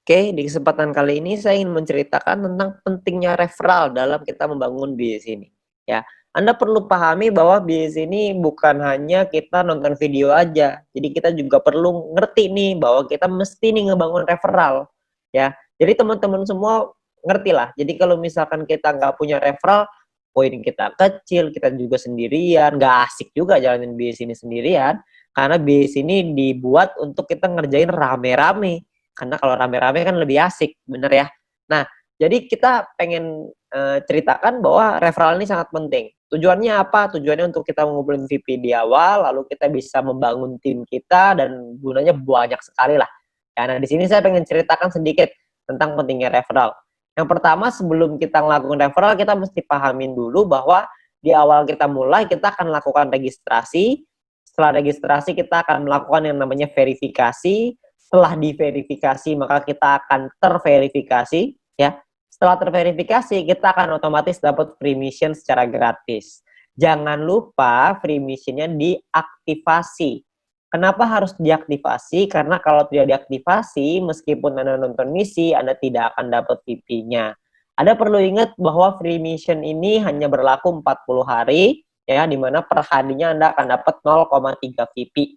Oke, di kesempatan kali ini saya ingin menceritakan tentang pentingnya referral dalam kita membangun bisnis ini. Ya, Anda perlu pahami bahwa bisnis ini bukan hanya kita nonton video aja. Jadi kita juga perlu ngerti nih bahwa kita mesti nih ngebangun referral. Ya, jadi teman-teman semua ngerti lah. Jadi kalau misalkan kita nggak punya referral, poin kita kecil, kita juga sendirian, nggak asik juga jalanin bisnis ini sendirian. Karena bisnis ini dibuat untuk kita ngerjain rame-rame, karena kalau rame-rame kan lebih asik, bener ya? Nah, jadi kita pengen, ceritakan bahwa referral ini sangat penting. Tujuannya apa? Tujuannya untuk kita ngumpulin VP di awal, lalu kita bisa membangun tim kita dan gunanya banyak sekali lah. Ya, nah di sini saya pengen ceritakan sedikit tentang pentingnya referral. Yang pertama sebelum kita ngelakuin referral, kita mesti pahamin dulu bahwa di awal kita mulai, kita akan lakukan registrasi. Setelah registrasi, kita akan melakukan yang namanya verifikasi. Setelah diverifikasi maka kita akan terverifikasi ya. Setelah terverifikasi kita akan otomatis dapat free mission secara gratis. Jangan lupa free missionnya diaktifasi. Kenapa harus diaktifasi? Karena kalau tidak diaktifasi, meskipun Anda nonton misi, Anda tidak akan dapat VP-nya. Anda perlu ingat bahwa free mission ini hanya berlaku 40 hari, ya, di mana per harinya Anda akan dapat 0,3 VP.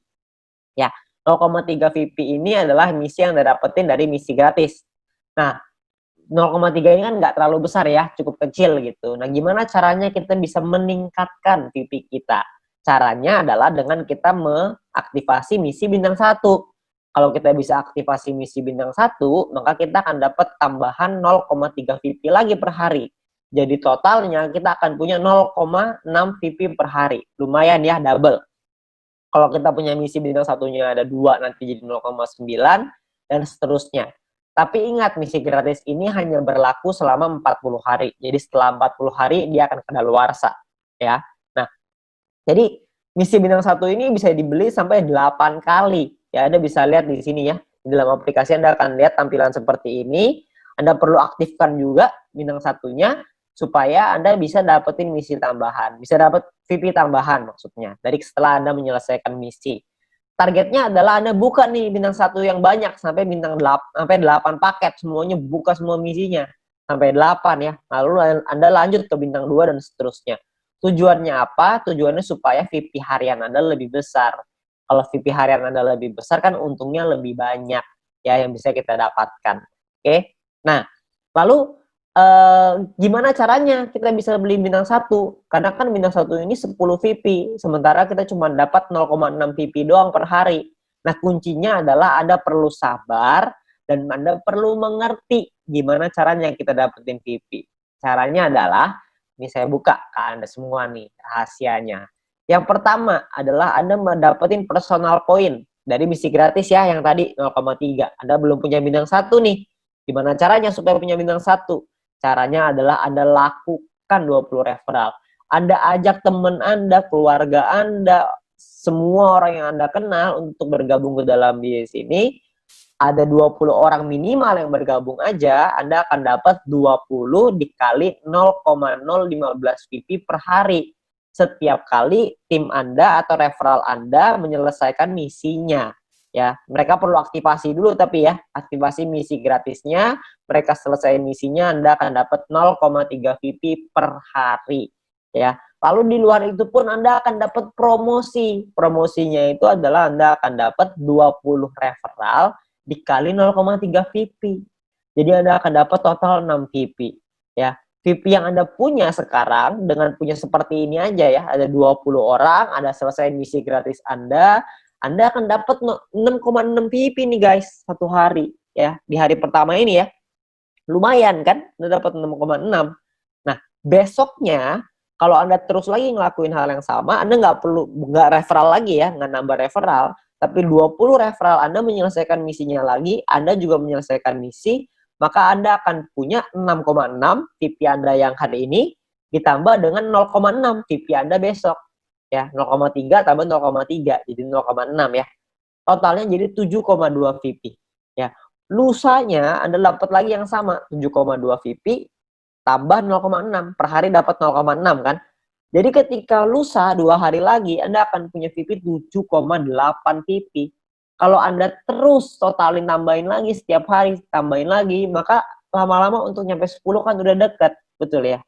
Ya, 0,3 VP ini adalah misi yang Anda dapetin dari misi gratis. Nah, 0,3 ini kan nggak terlalu besar ya, cukup kecil gitu. Nah, gimana caranya kita bisa meningkatkan VP kita? Caranya adalah dengan kita mengaktifasi misi bintang 1. Kalau kita bisa aktifasi misi bintang 1, maka kita akan dapat tambahan 0,3 VP lagi per hari. Jadi totalnya kita akan punya 0,6 VP per hari. Lumayan ya, double. Kalau kita punya misi bintang satunya ada 2, nanti jadi 0,9 dan seterusnya. Tapi ingat, misi gratis ini hanya berlaku selama 40 hari. Jadi setelah 40 hari dia akan kadaluarsa, ya. Nah, jadi misi bintang 1 ini bisa dibeli sampai 8 kali. Ya, Anda bisa lihat di sini ya. Di dalam aplikasi Anda akan lihat tampilan seperti ini. Anda perlu aktifkan juga bintang satunya supaya Anda bisa dapetin misi tambahan. Bisa dapat VP tambahan maksudnya. Dari setelah Anda menyelesaikan misi. Targetnya adalah Anda buka nih bintang 1 yang banyak sampai bintang 8, sampai 8 paket. Semuanya buka semua misinya. Sampai 8 ya. Lalu Anda lanjut ke bintang 2 dan seterusnya. Tujuannya apa? Tujuannya supaya VP harian Anda lebih besar. Kalau VP harian Anda lebih besar kan untungnya lebih banyak ya yang bisa kita dapatkan. Oke. Nah, lalu gimana caranya kita bisa beli bintang 1? Karena kan bintang 1 ini 10 VP, sementara kita cuma dapat 0,6 VP doang per hari. Nah, kuncinya adalah Anda perlu sabar dan Anda perlu mengerti gimana caranya kita dapetin VP. Caranya adalah, ini saya buka ke Anda semua nih rahasianya. Yang pertama adalah Anda mendapatkan personal point dari misi gratis ya, yang tadi 0,3. Anda belum punya bintang 1 nih. Gimana caranya supaya punya bintang 1? Caranya adalah Anda lakukan 20 referral. Anda ajak teman Anda, keluarga Anda, semua orang yang Anda kenal untuk bergabung ke dalam bisnis ini. Ada 20 orang minimal yang bergabung aja, Anda akan dapat 20 dikali 0,015 VP per hari. Setiap kali tim Anda atau referral Anda menyelesaikan misinya. Ya, mereka perlu aktivasi dulu tapi ya, aktivasi misi gratisnya, mereka selesai misinya Anda akan dapat 0,3 VP per hari. Ya. Lalu di luar itu pun Anda akan dapat promosi. Promosinya itu adalah Anda akan dapat 20 referral dikali 0,3 VP. Jadi Anda akan dapat total 6 VP. Ya. VP yang Anda punya sekarang dengan punya seperti ini aja ya, ada 20 orang, Anda selesai misi gratis Anda akan dapat 6,6 VP nih guys, satu hari ya. Di hari pertama ini ya. Lumayan kan? Anda dapat 6,6. Nah, besoknya kalau Anda terus lagi ngelakuin hal yang sama, Anda nggak referral lagi ya, nggak nambah referral, tapi 20 referral Anda menyelesaikan misinya lagi, Anda juga menyelesaikan misi, maka Anda akan punya 6,6 VP Anda yang hari ini ditambah dengan 0,6 VP Anda besok. Ya, 0,3 tambah 0,3 jadi 0,6 ya. Totalnya jadi 7,2 VP. Ya. Lusanya Anda dapat lagi yang sama, 7,2 VP tambah 0,6. Per hari dapat 0,6 kan? Jadi ketika lusa 2 hari lagi Anda akan punya VP 7,8 VP. Kalau Anda terus totalin tambahin lagi setiap hari, tambahin lagi, maka lama-lama untuk nyampe 10 kan udah dekat, betul ya?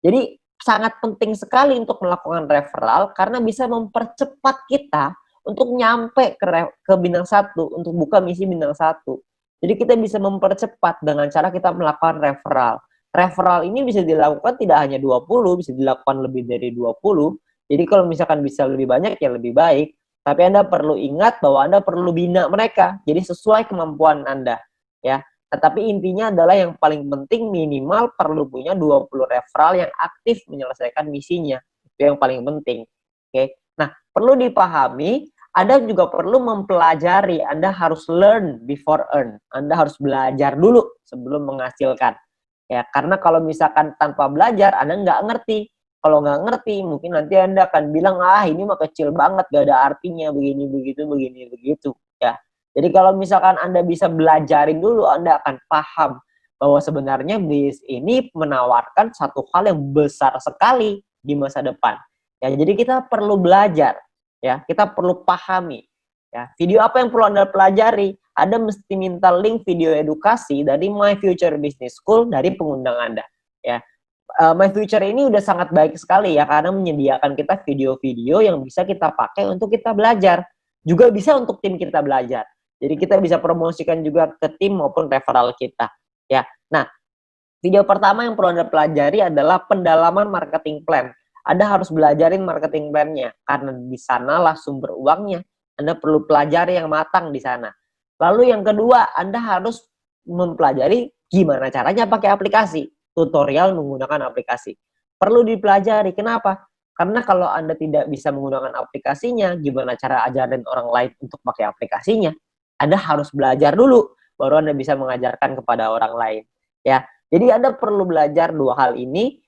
Jadi sangat penting sekali untuk melakukan referral karena bisa mempercepat kita untuk nyampe ke bintang 1, untuk buka misi bintang 1. Jadi kita bisa mempercepat dengan cara kita melakukan referral. Referral ini bisa dilakukan tidak hanya 20, bisa dilakukan lebih dari 20. Jadi kalau misalkan bisa lebih banyak ya lebih baik. Tapi Anda perlu ingat bahwa Anda perlu bina mereka. Jadi sesuai kemampuan Anda, ya. Tetapi intinya adalah yang paling penting minimal perlu punya 20 referral yang aktif menyelesaikan misinya. Itu yang paling penting. Oke. Nah, perlu dipahami, Anda juga perlu mempelajari. Anda harus learn before earn. Anda harus belajar dulu sebelum menghasilkan. Ya, karena kalau misalkan tanpa belajar, Anda nggak ngerti. Kalau nggak ngerti, mungkin nanti Anda akan bilang, ah ini mah kecil banget, gak ada artinya, begini, begitu. Ya, jadi kalau misalkan Anda bisa belajarin dulu, Anda akan paham bahwa sebenarnya bis ini menawarkan satu hal yang besar sekali di masa depan. Ya, jadi kita perlu belajar, ya, kita perlu pahami. Ya, video apa yang perlu Anda pelajari? Anda mesti minta link video edukasi dari My Future Business School dari pengundang Anda. Ya, My Future ini udah sangat baik sekali ya karena menyediakan kita video-video yang bisa kita pakai untuk kita belajar. Juga bisa untuk tim kita belajar. Jadi kita bisa promosikan juga ke tim maupun referral kita. Ya. Nah, video pertama yang perlu Anda pelajari adalah pendalaman marketing plan. Anda harus belajarin marketing plan-nya karena di sanalah sumber uangnya. Anda perlu pelajari yang matang di sana. Lalu yang kedua, Anda harus mempelajari gimana caranya pakai aplikasi, tutorial menggunakan aplikasi. Perlu dipelajari. Kenapa? Karena kalau Anda tidak bisa menggunakan aplikasinya, gimana cara ajarin orang lain untuk pakai aplikasinya? Anda harus belajar dulu, baru Anda bisa mengajarkan kepada orang lain. Ya, jadi Anda perlu belajar dua hal ini.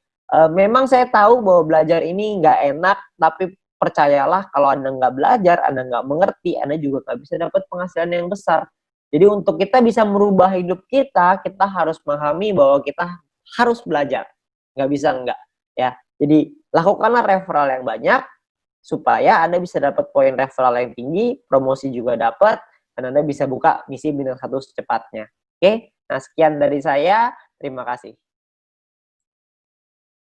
Memang saya tahu bahwa belajar ini nggak enak, tapi percayalah kalau Anda nggak belajar, Anda nggak mengerti, Anda juga nggak bisa dapat penghasilan yang besar. Jadi untuk kita bisa merubah hidup kita harus memahami bahwa kita harus belajar. Nggak bisa enggak. Ya, jadi lakukanlah referral yang banyak, supaya Anda bisa dapat poin referral yang tinggi, promosi juga dapat, dan Anda bisa buka misi bintang 1 secepatnya. Oke, nah sekian dari saya, terima kasih.